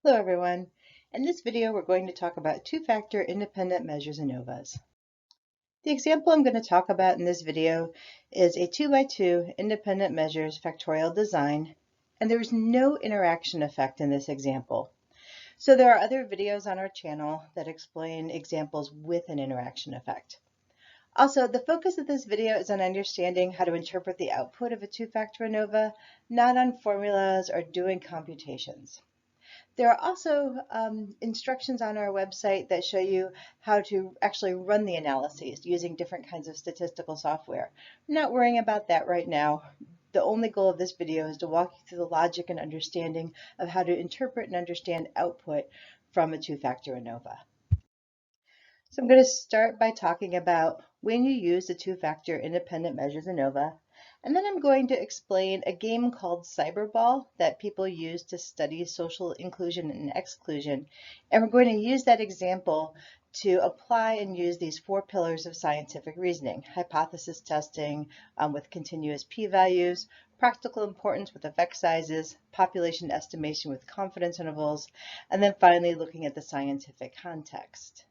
Hello everyone. In this video we're going to talk about two-factor independent measures ANOVAs. The example I'm going to talk about in this video is a 2x2 independent measures factorial design, and there's no interaction effect in this example. So there are other videos on our channel that explain examples with an interaction effect. Also, the focus of this video is on understanding how to interpret the output of a two-factor ANOVA, not on formulas or doing computations. There are also instructions on our website that show you how to actually run the analyses using different kinds of statistical software. I'm not worrying about that right now. The only goal of this video is to walk you through the logic and understanding of how to interpret and understand output from a two-factor ANOVA. So I'm going to start by talking about when you use the two-factor independent measures ANOVA, and then I'm going to explain a game called Cyberball that people use to study social inclusion and exclusion. And we're going to use that example to apply and use these four pillars of scientific reasoning: hypothesis testing with continuous p-values, practical importance with effect sizes, population estimation with confidence intervals, and then finally looking at the scientific context.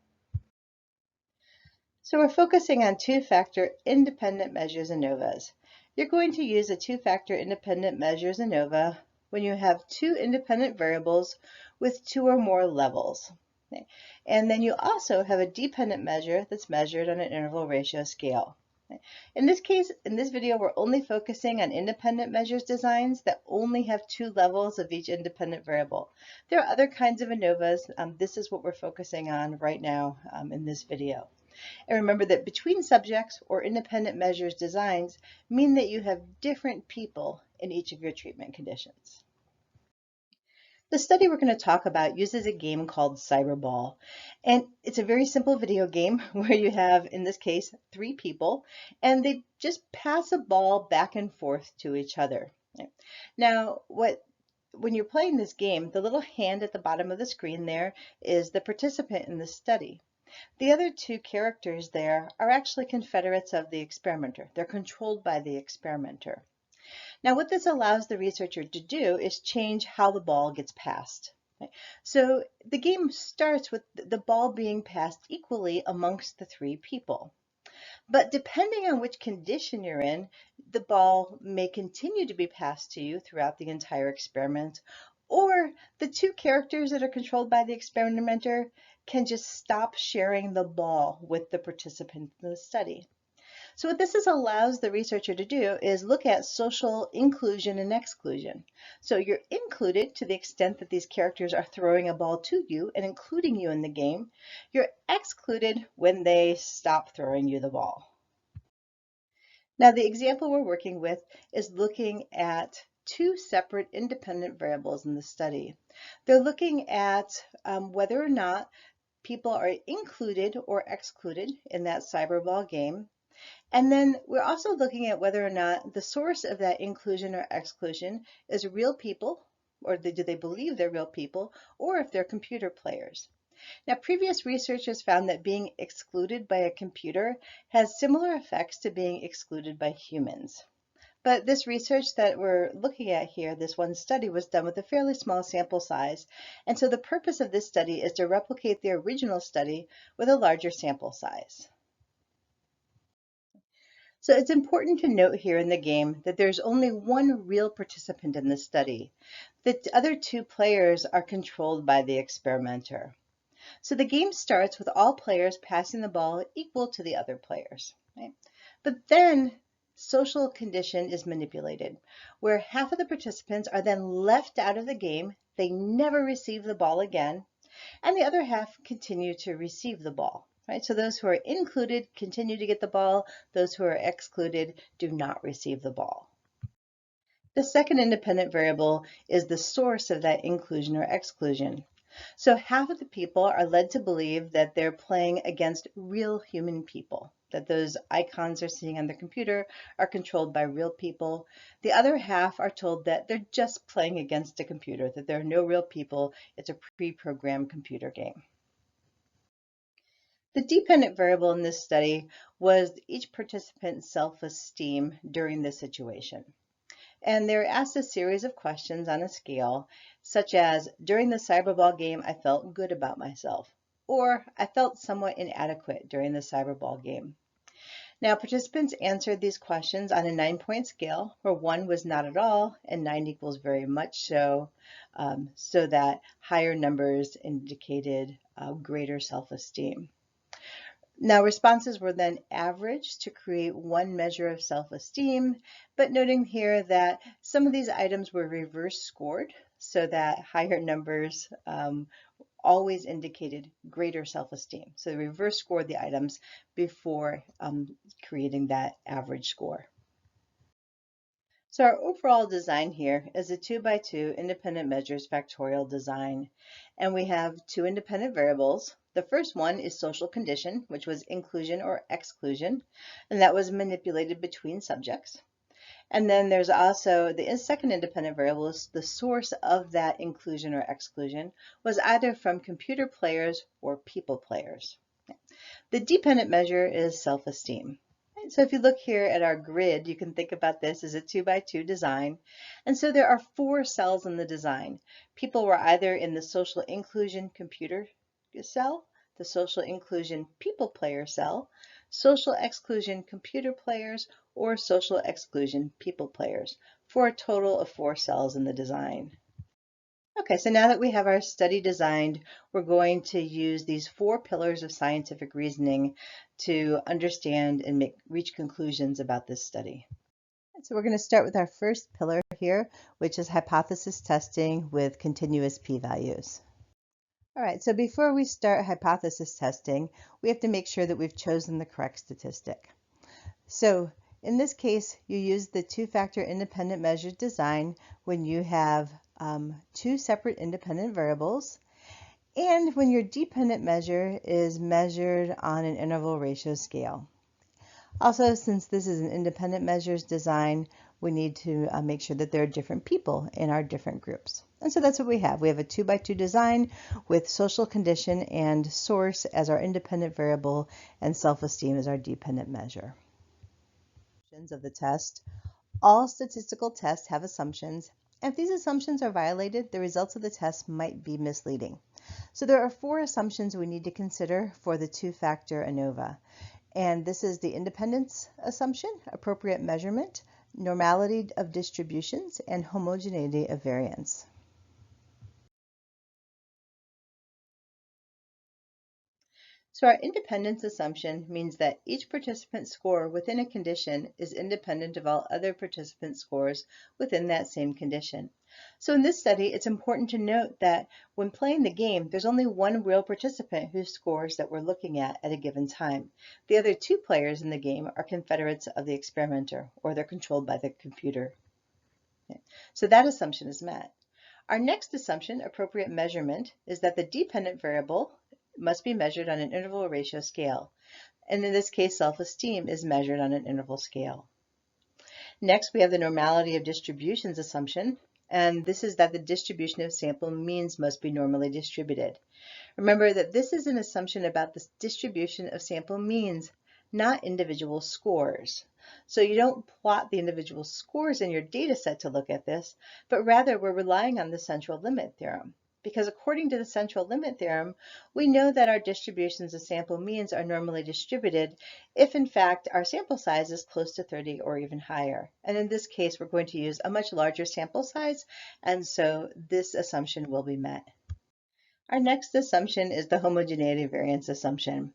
So we're focusing on two-factor independent measures ANOVAs. You're going to use a two-factor independent measures ANOVA when you have two independent variables with two or more levels. Okay. And then you also have a dependent measure that's measured on an interval ratio scale. Okay. In this case, in this video, we're only focusing on independent measures designs that only have two levels of each independent variable. There are other kinds of ANOVAs. This is what we're focusing on right now in this video. And remember that between subjects or independent measures designs mean that you have different people in each of your treatment conditions. The study we're going to talk about uses a game called Cyberball, and it's a very simple video game where you have, in this case, three people, and they just pass a ball back and forth to each other. Now, when you're playing this game, the little hand at the bottom of the screen there is the participant in the study. The other two characters there are actually confederates of the experimenter. They're controlled by the experimenter. Now, what this allows the researcher to do is change how the ball gets passed. So the game starts with the ball being passed equally amongst the three people. But depending on which condition you're in, the ball may continue to be passed to you throughout the entire experiment, or the two characters that are controlled by the experimenter can just stop sharing the ball with the participants in the study. So what this allows the researcher to do is look at social inclusion and exclusion. So you're included to the extent that these characters are throwing a ball to you and including you in the game. You're excluded when they stop throwing you the ball. Now the example we're working with is looking at two separate independent variables in the study. They're looking at whether or not people are included or excluded in that Cyberball game. And then we're also looking at whether or not the source of that inclusion or exclusion is real people, or do they believe they're real people, or if they're computer players. Now, previous research has found that being excluded by a computer has similar effects to being excluded by humans. But this research that we're looking at here, this one study, was done with a fairly small sample size. And so the purpose of this study is to replicate the original study with a larger sample size. So it's important to note here in the game that there's only one real participant in the study. The other two players are controlled by the experimenter. So the game starts with all players passing the ball equal to the other players. Right? But then social condition is manipulated, where half of the participants are then left out of the game. They never receive the ball again, and the other half continue to receive the ball. Right? So those who are included continue to get the ball. Those who are excluded do not receive the ball. The second independent variable is the source of that inclusion or exclusion. So half of the people are led to believe that they're playing against real human people, that those icons they're seeing on the computer are controlled by real people. The other half are told that they're just playing against a computer, that there are no real people. It's a pre-programmed computer game. The dependent variable in this study was each participant's self-esteem during this situation. And they're asked a series of questions on a scale, such as, during the Cyberball game, I felt good about myself, or I felt somewhat inadequate during the Cyberball game. Now, participants answered these questions on a 9-point scale, where 1 was not at all and 9 equals very much so, so that higher numbers indicated greater self-esteem. Now, responses were then averaged to create one measure of self-esteem, but noting here that some of these items were reverse scored so that higher numbers always indicated greater self-esteem. So they reverse scored the items before creating that average score. So our overall design here is a 2x2 independent measures factorial design. And we have 2 independent variables. The first one is social condition, which was inclusion or exclusion, and that was manipulated between subjects. And then there's also the second independent variable is the source of that inclusion or exclusion was either from computer players or people players. The dependent measure is self-esteem. So if you look here at our grid, you can think about this as a 2x2 design. And so there are 4 cells in the design. People were either in the social inclusion computer cell, the social inclusion people player cell, social exclusion computer players, or social exclusion people players, for a total of 4 cells in the design. Okay, so now that we have our study designed, we're going to use these 4 pillars of scientific reasoning to understand and reach conclusions about this study. So we're going to start with our first pillar here, which is hypothesis testing with continuous p-values. All right, so before we start hypothesis testing, we have to make sure that we've chosen the correct statistic. So in this case, you use the 2-factor independent measure design when you have 2 separate independent variables, and when your dependent measure is measured on an interval ratio scale. Also, since this is an independent measures design, we need to make sure that there are different people in our different groups. And so that's what we have. We have a 2x2 design with social condition and source as our independent variable and self-esteem as our dependent measure. Of the test. All statistical tests have assumptions. And if these assumptions are violated, the results of the test might be misleading. So there are 4 assumptions we need to consider for the 2-factor ANOVA. And this is the independence assumption, appropriate measurement, normality of distributions, and homogeneity of variance. So our independence assumption means that each participant's score within a condition is independent of all other participant scores within that same condition. So in this study, it's important to note that when playing the game, there's only one real participant whose scores that we're looking at a given time. The other 2 players in the game are confederates of the experimenter, or they're controlled by the computer. Okay. So that assumption is met. Our next assumption, appropriate measurement, is that the dependent variable must be measured on an interval ratio scale. And in this case, self-esteem is measured on an interval scale. Next, we have the normality of distributions assumption, and this is that the distribution of sample means must be normally distributed. Remember that this is an assumption about the distribution of sample means, not individual scores. So you don't plot the individual scores in your data set to look at this, but rather we're relying on the central limit theorem. Because according to the central limit theorem, we know that our distributions of sample means are normally distributed if in fact our sample size is close to 30 or even higher. And in this case, we're going to use a much larger sample size, and so this assumption will be met. Our next assumption is the homogeneity variance assumption.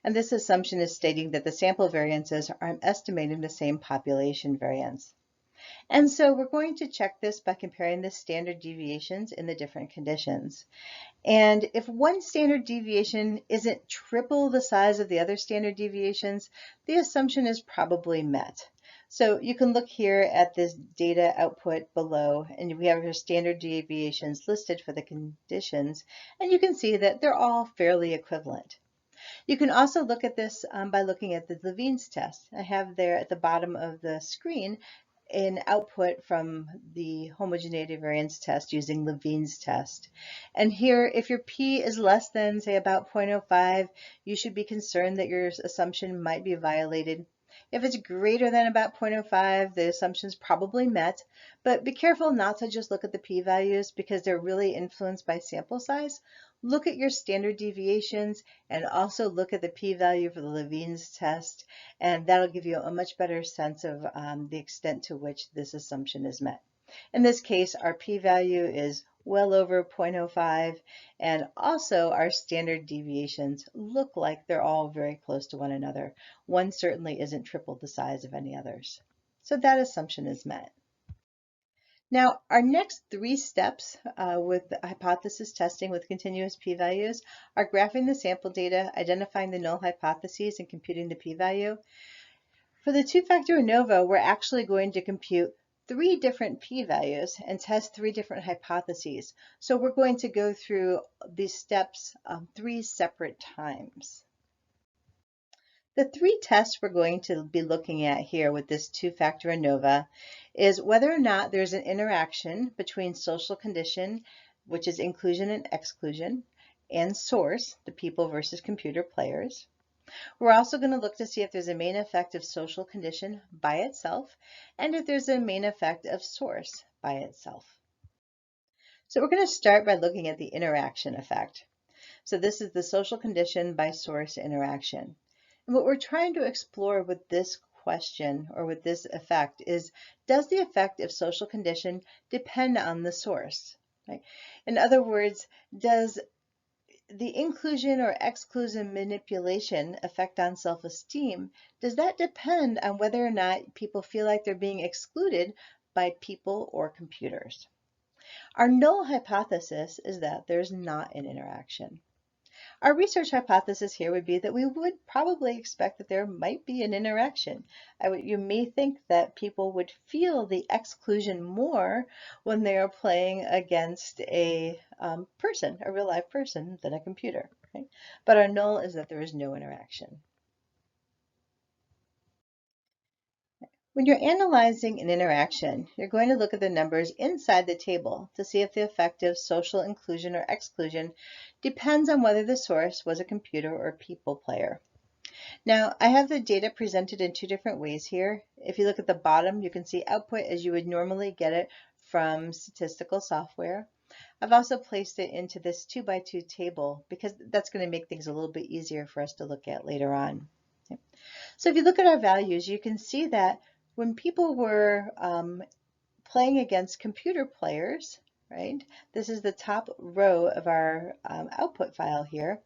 And this assumption is stating that the sample variances are estimating the same population variance. And so we're going to check this by comparing the standard deviations in the different conditions. And if one standard deviation isn't triple the size of the other standard deviations, the assumption is probably met. So you can look here at this data output below, and we have our standard deviations listed for the conditions, and you can see that they're all fairly equivalent. You can also look at this by looking at the Levine's test. I have there at the bottom of the screen an output from the homogeneity variance test using Levine's test. And here, if your P is less than, say, about 0.05, you should be concerned that your assumption might be violated. If it's greater than about 0.05, the assumption's probably met, but be careful not to just look at the p-values because they're really influenced by sample size. Look at your standard deviations and also look at the p-value for the Levine's test, and that'll give you a much better sense of the extent to which this assumption is met. In this case, our p-value is well over 0.05, and also our standard deviations look like they're all very close to one another. One certainly isn't triple the size of any others. So that assumption is met. Now, our next three steps with the hypothesis testing with continuous p-values are graphing the sample data, identifying the null hypotheses, and computing the p-value. For the two-factor ANOVA, we're actually going to compute three different p-values and test three different hypotheses. So we're going to go through these steps three separate times. The three tests we're going to be looking at here with this two-factor ANOVA is whether or not there's an interaction between social condition, which is inclusion and exclusion, and source, the people versus computer players. We're also going to look to see if there's a main effect of social condition by itself and if there's a main effect of source by itself. So we're going to start by looking at the interaction effect. So this is the social condition by source interaction. And what we're trying to explore with this question or with this effect is, does the effect of social condition depend on the source? Right? In other words, does the inclusion or exclusion manipulation effect on self-esteem, does that depend on whether or not people feel like they're being excluded by people or computers? Our null hypothesis is that there's not an interaction. Our research hypothesis here would be that we would probably expect that there might be an interaction. You may think that people would feel the exclusion more when they are playing against a person, a real life person, than a computer. Right? But our null is that there is no interaction. When you're analyzing an interaction, you're going to look at the numbers inside the table to see if the effect of social inclusion or exclusion depends on whether the source was a computer or people player. Now, I have the data presented in two different ways here. If you look at the bottom, you can see output as you would normally get it from statistical software. I've also placed it into this 2x2 table because that's going to make things a little bit easier for us to look at later on. Okay. So if you look at our values, you can see that when people were playing against computer players, right? This is the top row of our output file here.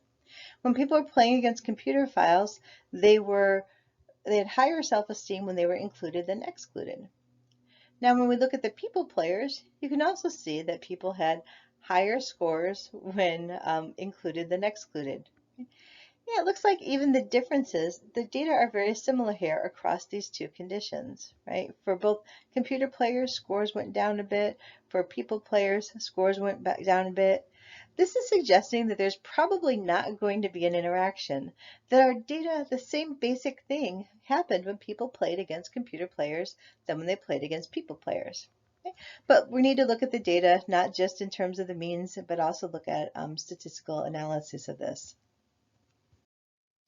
When people were playing against computer files, they had higher self-esteem when they were included than excluded. Now, when we look at the people players, you can also see that people had higher scores when included than excluded. Yeah, it looks like even the differences, the data are very similar here across these two conditions, right? For both computer players, scores went down a bit. For people players, scores went back down a bit. This is suggesting that there's probably not going to be an interaction, that our data, the same basic thing happened when people played against computer players than when they played against people players. Okay? But we need to look at the data, not just in terms of the means, but also look at statistical analysis of this.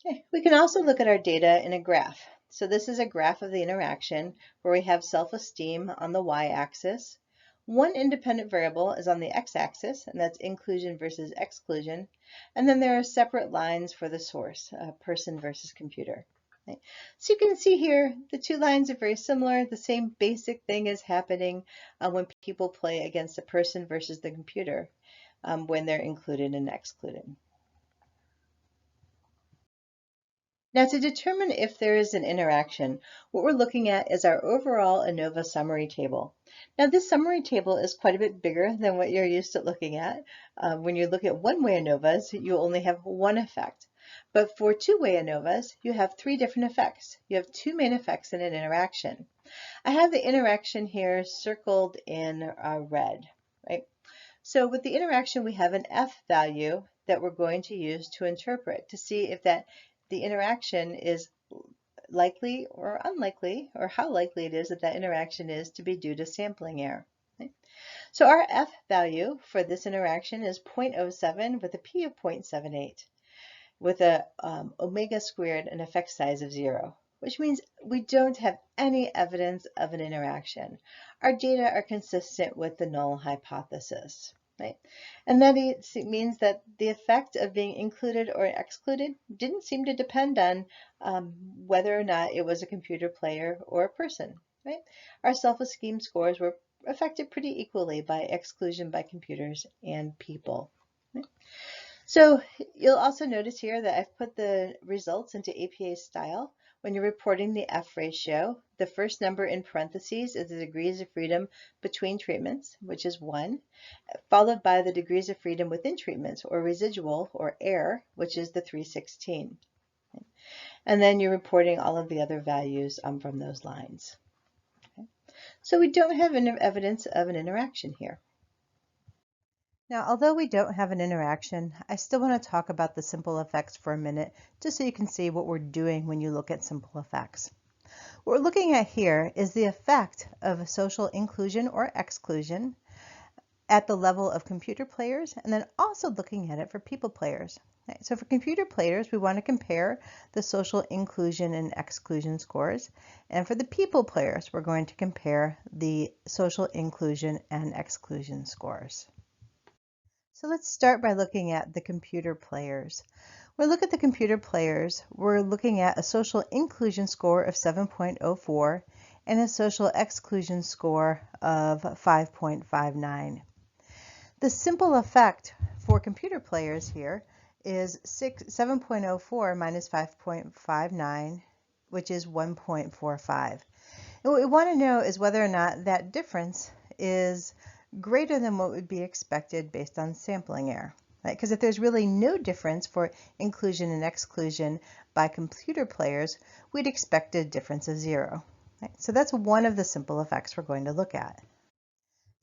Okay, we can also look at our data in a graph. So this is a graph of the interaction where we have self-esteem on the y-axis. One independent variable is on the x-axis, and that's inclusion versus exclusion. And then there are separate lines for the source, person versus computer. Okay. So you can see here, the two lines are very similar. The same basic thing is happening when people play against a person versus the computer when they're included and excluded. Now, to determine if there is an interaction, what we're looking at is our overall ANOVA summary table. Now, this summary table is quite a bit bigger than what you're used to looking at. When you look at one-way ANOVAs, you only have one effect. But for two-way ANOVAs, you have three different effects. You have two main effects in an interaction. I have the interaction here circled in red, right? So with the interaction, we have an F value that we're going to use to interpret to see if the interaction is likely or unlikely, or how likely it is that that interaction is to be due to sampling error. Okay? So our F value for this interaction is 0.07 with a P of 0.78 with a omega squared and effect size of 0. which means we don't have any evidence of an interaction. Our data are consistent with the null hypothesis, right? And that means that the effect of being included or excluded didn't seem to depend on whether or not it was a computer player or a person, right? Our self-esteem scores were affected pretty equally by exclusion by computers and people. Right? So you'll also notice here that I've put the results into APA style. When you're reporting the F ratio, the first number in parentheses is the degrees of freedom between treatments, which is 1, followed by the degrees of freedom within treatments, or residual, or error, which is the 316. And then you're reporting all of the other values from those lines. Okay. So we don't have any evidence of an interaction here. Now, although we don't have an interaction, I still want to talk about the simple effects for a minute, just so you can see what we're doing when you look at simple effects. What we're looking at here is the effect of social inclusion or exclusion at the level of computer players, and then also looking at it for people players. Okay, so for computer players, we want to compare the social inclusion and exclusion scores, and for the people players, we're going to compare the social inclusion and exclusion scores. So let's start by looking at the computer players. When we look at the computer players, we're looking at a social inclusion score of 7.04 and a social exclusion score of 5.59. The simple effect for computer players here is 7.04 minus 5.59, which is 1.45. And what we want to know is whether or not that difference is greater than what would be expected based on sampling error, right? Because if there's really no difference for inclusion and exclusion by computer players, we'd expect a difference of 0. Right? So that's one of the simple effects we're going to look at.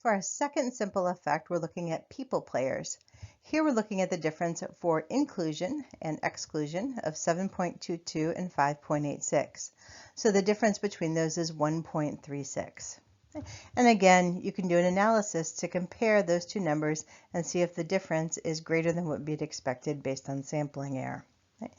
For our second simple effect, we're looking at people players. Here we're looking at the difference for inclusion and exclusion of 7.22 and 5.86. So the difference between those is 1.36. And again, you can do an analysis to compare those two numbers and see if the difference is greater than what would be expected based on sampling error. Okay.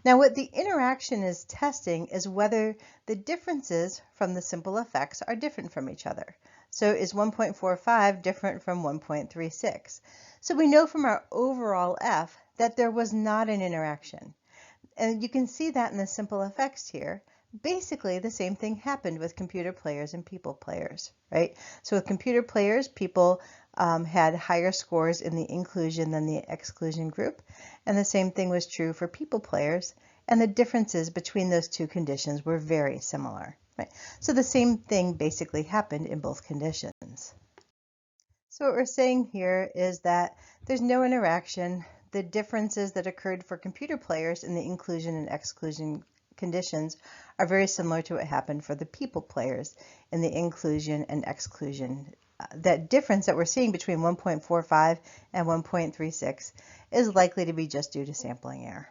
Now, what the interaction is testing is whether the differences from the simple effects are different from each other. So is 1.45 different from 1.36? So we know from our overall F that there was not an interaction. And you can see that in the simple effects here. Basically, the same thing happened with computer players and people players, right? So with computer players, people had higher scores in the inclusion than the exclusion group, and the same thing was true for people players, and the differences between those two conditions were very similar, right? So the same thing basically happened in both conditions. So what we're saying here is that there's no interaction. The differences that occurred for computer players in the inclusion and exclusion conditions are very similar to what happened for the people players in the inclusion and exclusion. That difference that we're seeing between 1.45 and 1.36 is likely to be just due to sampling error.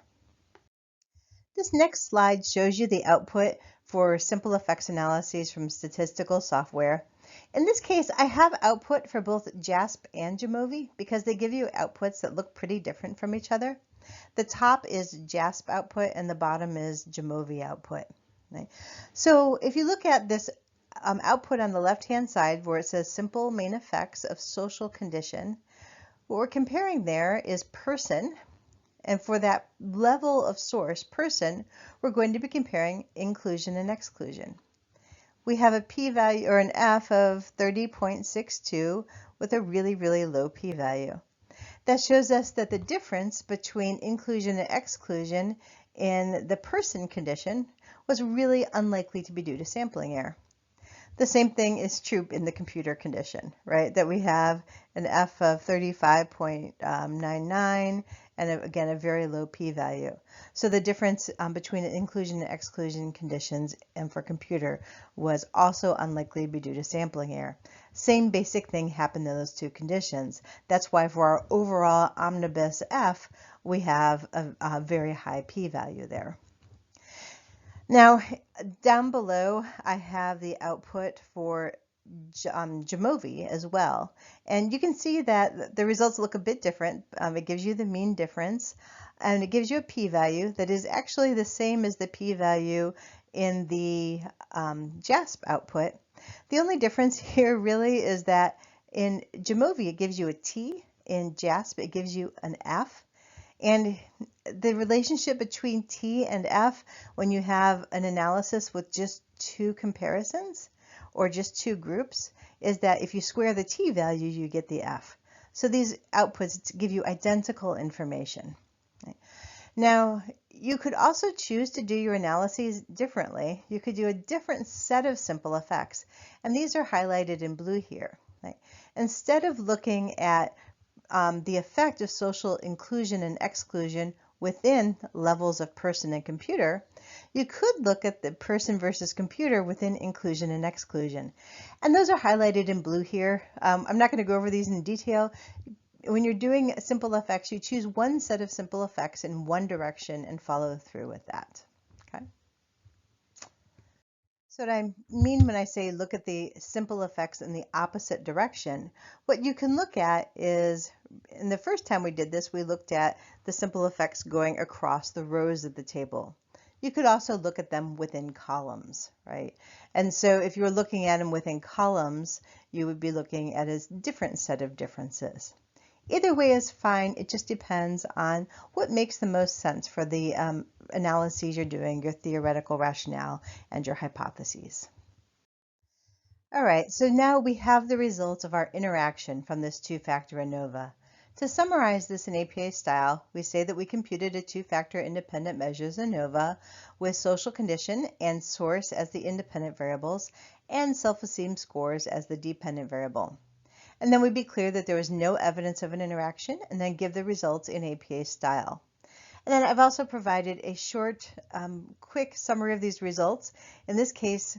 This next slide shows you the output for simple effects analyses from statistical software. In this case, I have output for both JASP and Jamovi because they give you outputs that look pretty different from each other. The top is JASP output and the bottom is Jamovi output. Right? So if you look at this output on the left-hand side where it says simple main effects of social condition, what we're comparing there is person, and for that level of source, person, we're going to be comparing inclusion and exclusion. We have a p-value or an F of 30.62 with a really, really low p-value. That shows us that the difference between inclusion and exclusion in the person condition was really unlikely to be due to sampling error. The same thing is true in the computer condition, right? That we have an F of 35.99 and again a very low p-value. So the difference between inclusion and exclusion conditions and for computer was also unlikely to be due to sampling error. Same basic thing happened in those two conditions. That's why for our overall omnibus F, we have a very high p-value there. Now, down below, I have the output for Jamovi as well. And you can see that the results look a bit different. It gives you the mean difference, and it gives you a p-value that is actually the same as the p-value in the JASP output. The only difference here really is that in Jamovi it gives you a T, in JASP it gives you an F, and the relationship between T and F when you have an analysis with just two comparisons or just two groups is that if you square the T value you get the F. So these outputs give you identical information. Now, you could also choose to do your analyses differently. You could do a different set of simple effects, and these are highlighted in blue here. Right? Instead of looking at the effect of social inclusion and exclusion within levels of person and computer, you could look at the person versus computer within inclusion and exclusion. And those are highlighted in blue here. I'm not going to go over these in detail. When you're doing simple effects, you choose one set of simple effects in one direction and follow through with that. Okay. So what I mean when I say look at the simple effects in the opposite direction, what you can look at is, in the first time we did this, we looked at the simple effects going across the rows of the table. You could also look at them within columns, right? And so if you were looking at them within columns, you would be looking at a different set of differences. Either way is fine. It just depends on what makes the most sense for the analyses you're doing, your theoretical rationale, and your hypotheses. All right, so now we have the results of our interaction from this two-factor ANOVA. To summarize this in APA style, we say that we computed a two-factor independent measures ANOVA with social condition and source as the independent variables and self-esteem scores as the dependent variable. And then we'd be clear that there was no evidence of an interaction, and then give the results in APA style. And then I've also provided a short, quick summary of these results. In this case,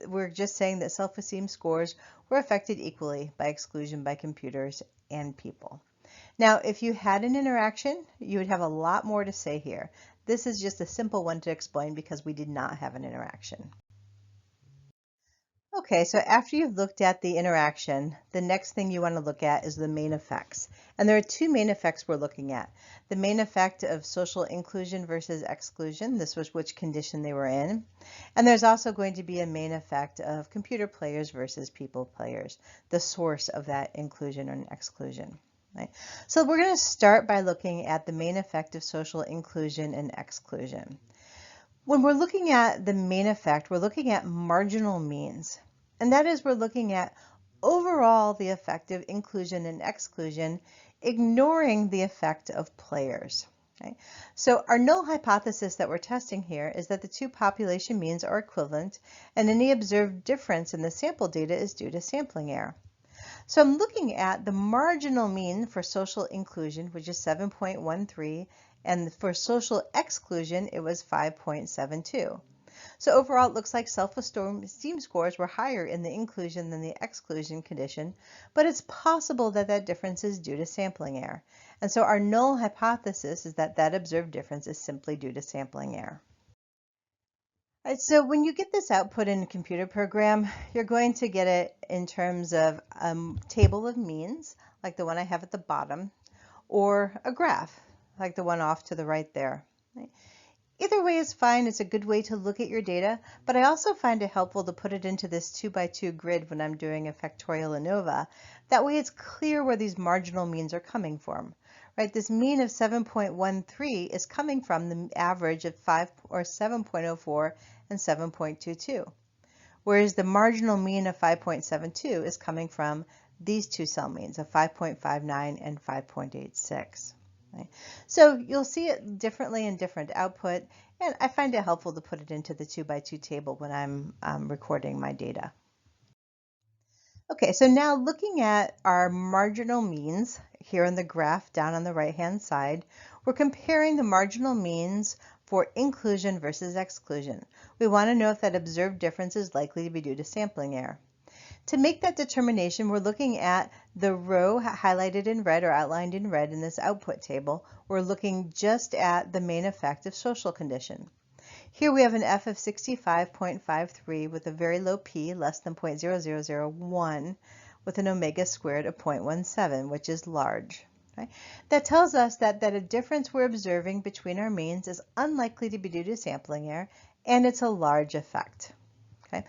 we're just saying that self-esteem scores were affected equally by exclusion by computers and people. Now, if you had an interaction, you would have a lot more to say here. This is just a simple one to explain because we did not have an interaction. Okay, so after you've looked at the interaction, the next thing you want to look at is the main effects. And there are two main effects we're looking at. The main effect of social inclusion versus exclusion, this was which condition they were in. And there's also going to be a main effect of computer players versus people players, the source of that inclusion and exclusion. Right? So we're going to start by looking at the main effect of social inclusion and exclusion. When we're looking at the main effect, we're looking at marginal means. And that is, we're looking at overall the effect of inclusion and exclusion, ignoring the effect of players. Okay? So our null hypothesis that we're testing here is that the two population means are equivalent, and any observed difference in the sample data is due to sampling error. So I'm looking at the marginal mean for social inclusion, which is 7.13, and for social exclusion, it was 5.72. So overall, it looks like self-esteem scores were higher in the inclusion than the exclusion condition, but it's possible that that difference is due to sampling error. And so our null hypothesis is that that observed difference is simply due to sampling error. All right, so when you get this output in a computer program, you're going to get it in terms of a table of means, like the one I have at the bottom, or a graph, like the one off to the right there. Either way is fine. It's a good way to look at your data, but I also find it helpful to put it into this 2x2 grid when I'm doing a factorial ANOVA. That way it's clear where these marginal means are coming from. Right? This mean of 7.13 is coming from the average of 7.04 and 7.22, whereas the marginal mean of 5.72 is coming from these two cell means of 5.59 and 5.86. Right? So you'll see it differently in different output, and I find it helpful to put it into the 2x2 table when I'm recording my data. Okay, so now looking at our marginal means here in the graph down on the right-hand side, we're comparing the marginal means for inclusion versus exclusion. We want to know if that observed difference is likely to be due to sampling error. To make that determination, we're looking at the row highlighted in red or outlined in red in this output table. We're looking just at the main effect of social condition. Here we have an F of 65.53 with a very low p, less than 0.0001, with an omega squared of 0.17, which is large. Right? That tells us that a difference we're observing between our means is unlikely to be due to sampling error, and it's a large effect. Okay?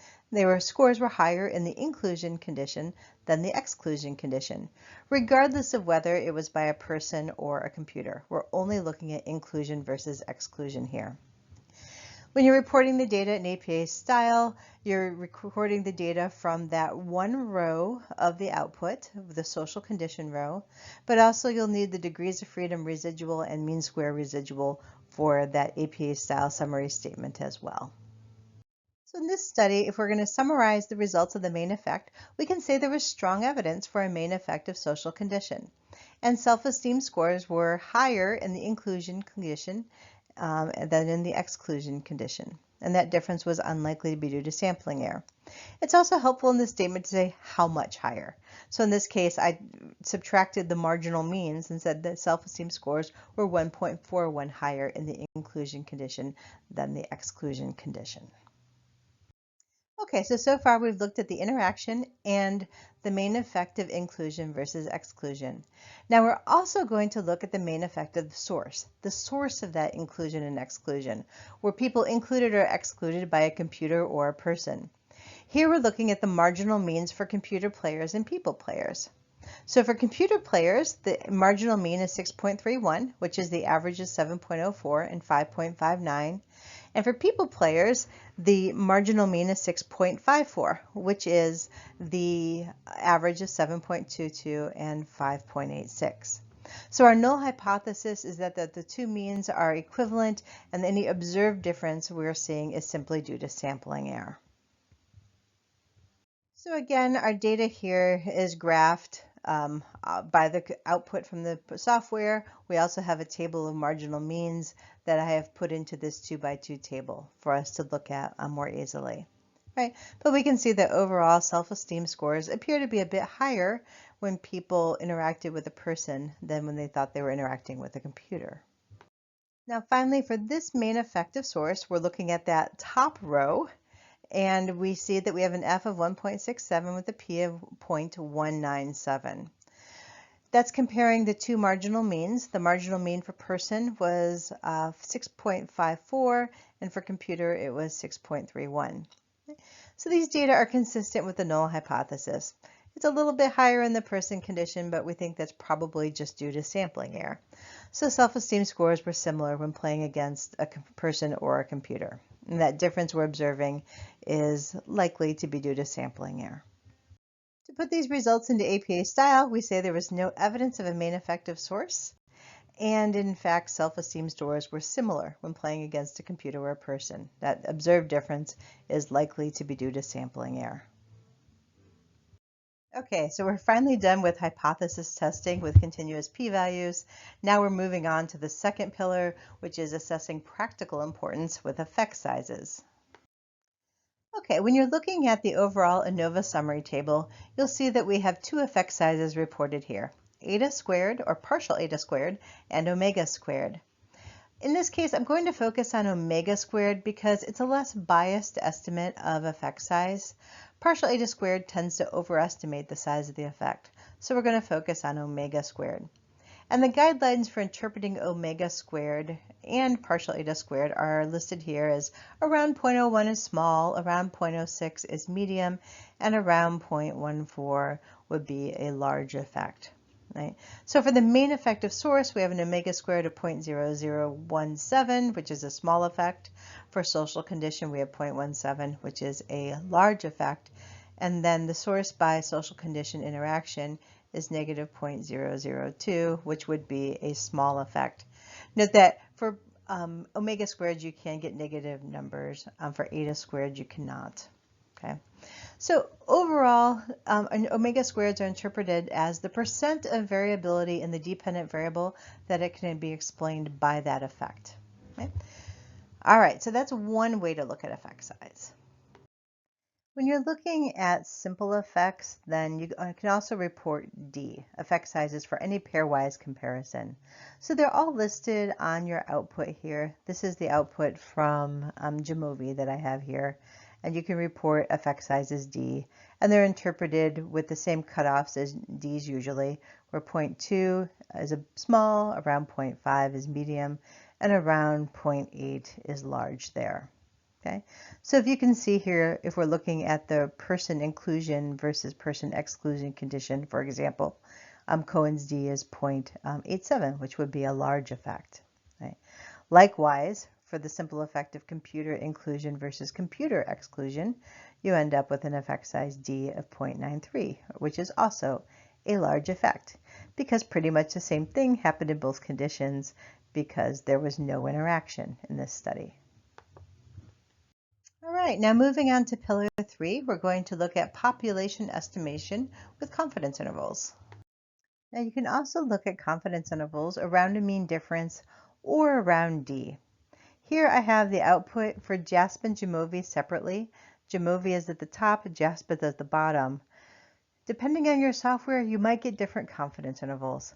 Scores were higher in the inclusion condition than the exclusion condition, regardless of whether it was by a person or a computer. We're only looking at inclusion versus exclusion here. When you're reporting the data in APA style, you're recording the data from that one row of the output, the social condition row, but also you'll need the degrees of freedom residual and mean square residual for that APA style summary statement as well. So in this study, if we're going to summarize the results of the main effect, we can say there was strong evidence for a main effect of social condition. And self-esteem scores were higher in the inclusion condition than in the exclusion condition. And that difference was unlikely to be due to sampling error. It's also helpful in this statement to say how much higher. So in this case, I subtracted the marginal means and said that self-esteem scores were 1.41 higher in the inclusion condition than the exclusion condition. Okay, so far we've looked at the interaction and the main effect of inclusion versus exclusion. Now we're also going to look at the main effect of the source of that inclusion and exclusion. Were people included or excluded by a computer or a person? Here we're looking at the marginal means for computer players and people players. So for computer players, the marginal mean is 6.31, which is the average is 7.04 and 5.59. And for people players, the marginal mean is 6.54, which is the average of 7.22 and 5.86. So our null hypothesis is that the two means are equivalent, and any observed difference we're seeing is simply due to sampling error. So again, our data here is graphed by the output from the software. We also have a table of marginal means that I have put into this 2x2 table for us to look at more easily. Right? But we can see that overall self-esteem scores appear to be a bit higher when people interacted with a person than when they thought they were interacting with a computer. Now finally, for this main effective source, we're looking at that top row. And we see that we have an F of 1.67 with a P of 0.197. That's comparing the two marginal means. The marginal mean for person was 6.54, and for computer it was 6.31. So these data are consistent with the null hypothesis. It's a little bit higher in the person condition, but we think that's probably just due to sampling error. So self-esteem scores were similar when playing against a person or a computer. And that difference we're observing is likely to be due to sampling error. To put these results into APA style, we say there was no evidence of a main effective source, and in fact self-esteem scores were similar when playing against a computer or a person. That observed difference is likely to be due to sampling error. Okay, so we're finally done with hypothesis testing with continuous p-values. Now we're moving on to the second pillar, which is assessing practical importance with effect sizes. Okay, when you're looking at the overall ANOVA summary table, you'll see that we have two effect sizes reported here, eta squared or partial eta squared and omega squared. In this case, I'm going to focus on omega squared because it's a less biased estimate of effect size. Partial eta squared tends to overestimate the size of the effect, so we're going to focus on omega squared. And the guidelines for interpreting omega squared and partial eta squared are listed here as around 0.01 is small, around 0.06 is medium, and around 0.14 would be a large effect. Right? So for the main effective source, we have an omega squared of 0.0017, which is a small effect. For social condition, we have 0.17, which is a large effect. And then the source by social condition interaction is negative 0.002, which would be a small effect. Note that for omega squared, you can get negative numbers. For eta squared, you cannot. Okay. So overall, omega squareds are interpreted as the percent of variability in the dependent variable that it can be explained by that effect. Okay? All right, so that's one way to look at effect size. When you're looking at simple effects, then you can also report D, effect sizes for any pairwise comparison. So they're all listed on your output here. This is the output from Jamovi that I have here. And you can report effect sizes D, and they're interpreted with the same cutoffs as D's usually, where 0.2 is a small, around 0.5 is medium, and around 0.8 is large there. Okay, so if you can see here, if we're looking at the person inclusion versus person exclusion condition, for example, Cohen's d is 0.87, which would be a large effect. Right? Likewise, for the simple effect of computer inclusion versus computer exclusion, you end up with an effect size d of 0.93, which is also a large effect, because pretty much the same thing happened in both conditions because there was no interaction in this study. All right, now moving on to pillar 3, we're going to look at population estimation with confidence intervals. Now you can also look at confidence intervals around a mean difference or around D. Here I have the output for JASP and Jamovi separately. Jamovi is at the top, JASP is at the bottom. Depending on your software, you might get different confidence intervals.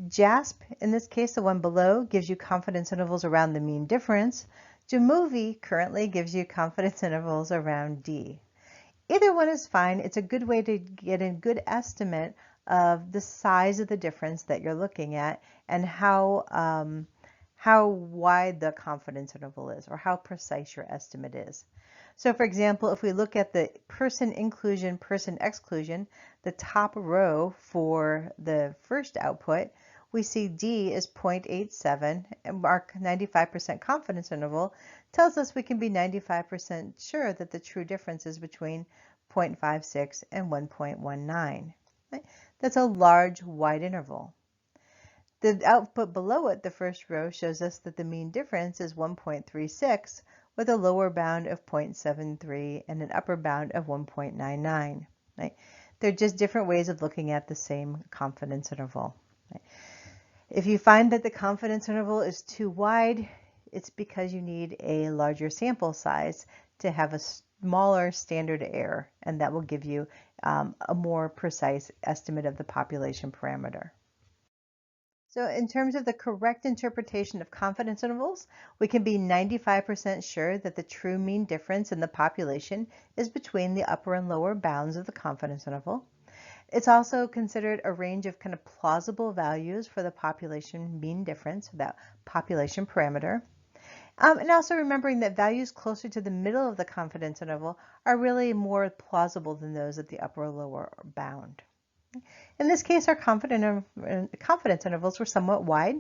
JASP, in this case, the one below, gives you confidence intervals around the mean difference. Jamovi currently gives you confidence intervals around D. Either one is fine. It's a good way to get a good estimate of the size of the difference that you're looking at and how wide the confidence interval is, or how precise your estimate is. So for example, if we look at the person inclusion, person exclusion, the top row for the first output, we see D is 0.87, and our 95% confidence interval tells us we can be 95% sure that the true difference is between 0.56 and 1.19. Right? That's a large, wide interval. The output below it, the first row, shows us that the mean difference is 1.36 with a lower bound of 0.73 and an upper bound of 1.99. Right? They're just different ways of looking at the same confidence interval. Right? If you find that the confidence interval is too wide, it's because you need a larger sample size to have a smaller standard error, and that will give you a more precise estimate of the population parameter. So in terms of the correct interpretation of confidence intervals, we can be 95% sure that the true mean difference in the population is between the upper and lower bounds of the confidence interval. It's also considered a range of kind of plausible values for the population mean difference, that population parameter. And also remembering that values closer to the middle of the confidence interval are really more plausible than those at the upper or lower bound. In this case, our confidence intervals were somewhat wide,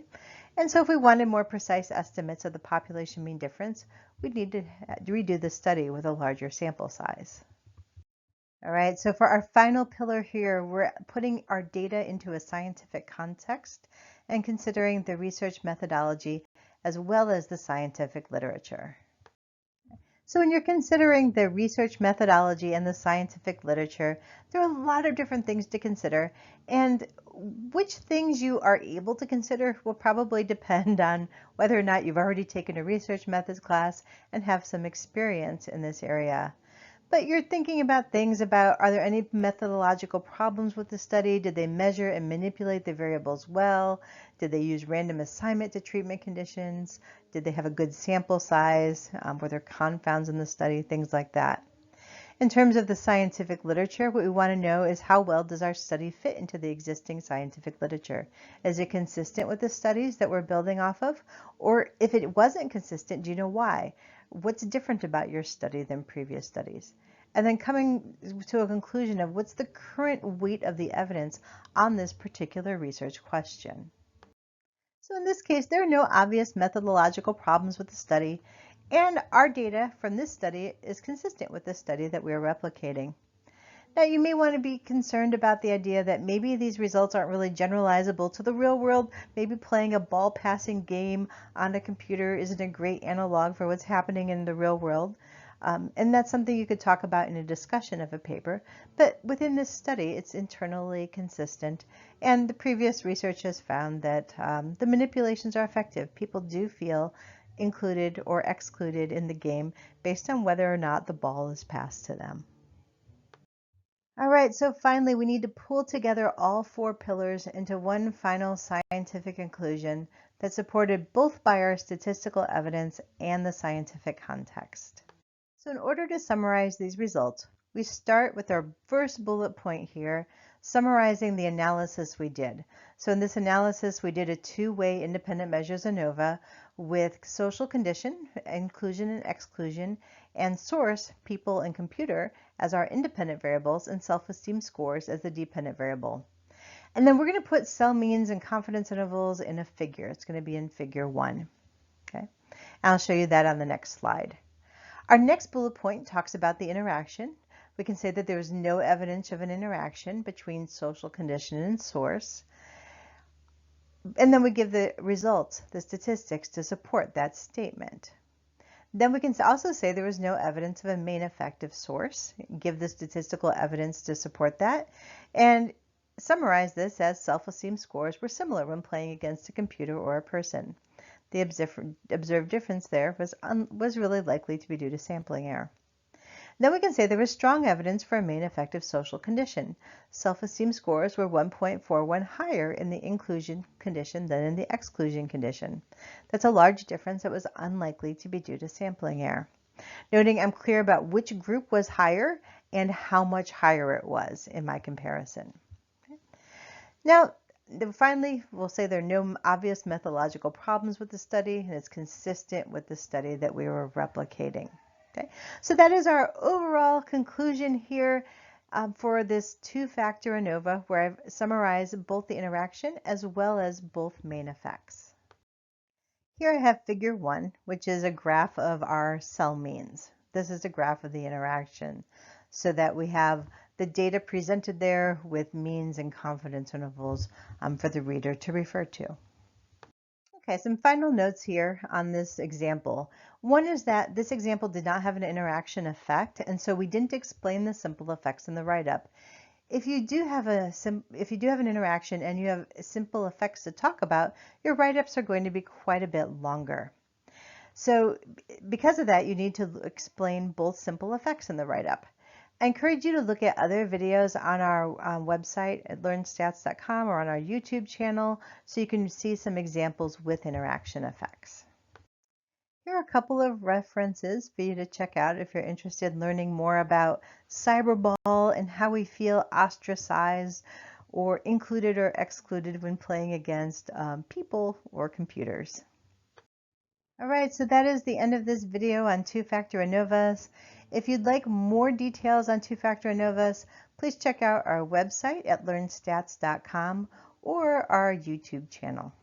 and so if we wanted more precise estimates of the population mean difference, we'd need to redo the study with a larger sample size. All right, so for our final pillar here, we're putting our data into a scientific context and considering the research methodology as well as the scientific literature. So when you're considering the research methodology and the scientific literature, there are a lot of different things to consider, and which things you are able to consider will probably depend on whether or not you've already taken a research methods class and have some experience in this area. But you're thinking about things about, are there any methodological problems with the study? Did they measure and manipulate the variables well? Did they use random assignment to treatment conditions? Did they have a good sample size? Were there confounds in the study? Things like that. In terms of the scientific literature, what we want to know is how well does our study fit into the existing scientific literature? Is it consistent with the studies that we're building off of? Or if it wasn't consistent, do you know why? What's different about your study than previous studies? And then coming to a conclusion of what's the current weight of the evidence on this particular research question. So in this case, there are no obvious methodological problems with the study, and our data from this study is consistent with the study that we are replicating. Now, you may want to be concerned about the idea that maybe these results aren't really generalizable to the real world. Maybe playing a ball passing game on a computer isn't a great analog for what's happening in the real world. And that's something you could talk about in a discussion of a paper. But within this study, it's internally consistent. And the previous research has found that the manipulations are effective. People do feel included or excluded in the game based on whether or not the ball is passed to them. All right, so finally, we need to pull together all 4 pillars into one final scientific conclusion that's supported both by our statistical evidence and the scientific context. So in order to summarize these results, we start with our first bullet point here, summarizing the analysis we did. So in this analysis, we did a two-way independent measures ANOVA with social condition, inclusion and exclusion, and source, people and computer, as our independent variables, and self-esteem scores as the dependent variable. And then we're going to put cell means and confidence intervals in a figure. It's going to be in figure 1. Okay, I'll show you that on the next slide. Our next bullet point talks about the interaction. We can say that there is no evidence of an interaction between social condition and source. And then we give the results, the statistics, to support that statement. Then we can also say there was no evidence of a main effective source, give the statistical evidence to support that, and summarize this as self-esteem scores were similar when playing against a computer or a person. The observed difference there was really likely to be due to sampling error. Then we can say there was strong evidence for a main effective social condition. Self-esteem scores were 1.41 higher in the inclusion condition than in the exclusion condition. That's a large difference that was unlikely to be due to sampling error. Noting I'm clear about which group was higher and how much higher it was in my comparison. Okay. Now, finally, we'll say there are no obvious methodological problems with the study, and it's consistent with the study that we were replicating. Okay, so that is our overall conclusion here for this two-factor ANOVA, where I've summarized both the interaction as well as both main effects. Here I have figure 1, which is a graph of our cell means. This is a graph of the interaction, so that we have the data presented there with means and confidence intervals for the reader to refer to. Okay, some final notes here on this example. One is that this example did not have an interaction effect, and so we didn't explain the simple effects in the write-up. If you do have an interaction and you have simple effects to talk about, your write-ups are going to be quite a bit longer. So because of that, you need to explain both simple effects in the write-up. I encourage you to look at other videos on our website at learnstats.com or on our YouTube channel so you can see some examples with interaction effects. Here are a couple of references for you to check out if you're interested in learning more about Cyberball and how we feel ostracized or included or excluded when playing against people or computers. All right, so that is the end of this video on two-factor ANOVAs. If you'd like more details on two-factor ANOVAs, please check out our website at learnstats.com or our YouTube channel.